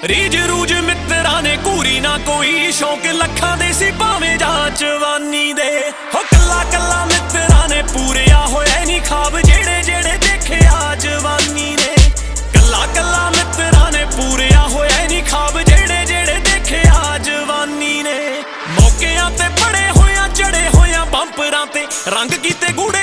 ਰੀਜ ਰੂਜ ਮਿੱਤਰਾਂ ਨੇ ਘੂਰੀ ਨਾ ਕੋਈ, ਸ਼ੌਂਕ ਲੱਖਾਂ ਦੇ ਸੀ ਭਾਵੇਂ ਜਾਂ ਜਵਾਨੀ ਦੇ। ਹੋ ਕੱਲਾ ਕੱਲਾ ਮਿੱਤਰਾਂ ਨੇ ਪੂਰਿਆ ਹੋਇਆ ਨੀ ਖਾਬ, ਜਿਹੜੇ ਜਿਹੜੇ ਦੇਖਿਆ ਜਵਾਨੀ ਨੇ। ਕੱਲਾ ਕੱਲਾ ਮਿੱਤਰਾਂ ਨੇ ਪੂਰਿਆ ਹੋਇਆ ਨੀ ਖਾਬ, ਜਿਹੜੇ ਜਿਹੜੇ ਦੇਖਿਆ ਜਵਾਨੀ ਨੇ। ਮੌਕਿਆਂ ਤੇ ਬੜੇ ਹੋਇਆ ਚੜੇ ਹੋਇਆ ਬੰਪਰਾਂ ਤੇ, ਰੰਗ ਕੀਤੇ ਗੂੜੇ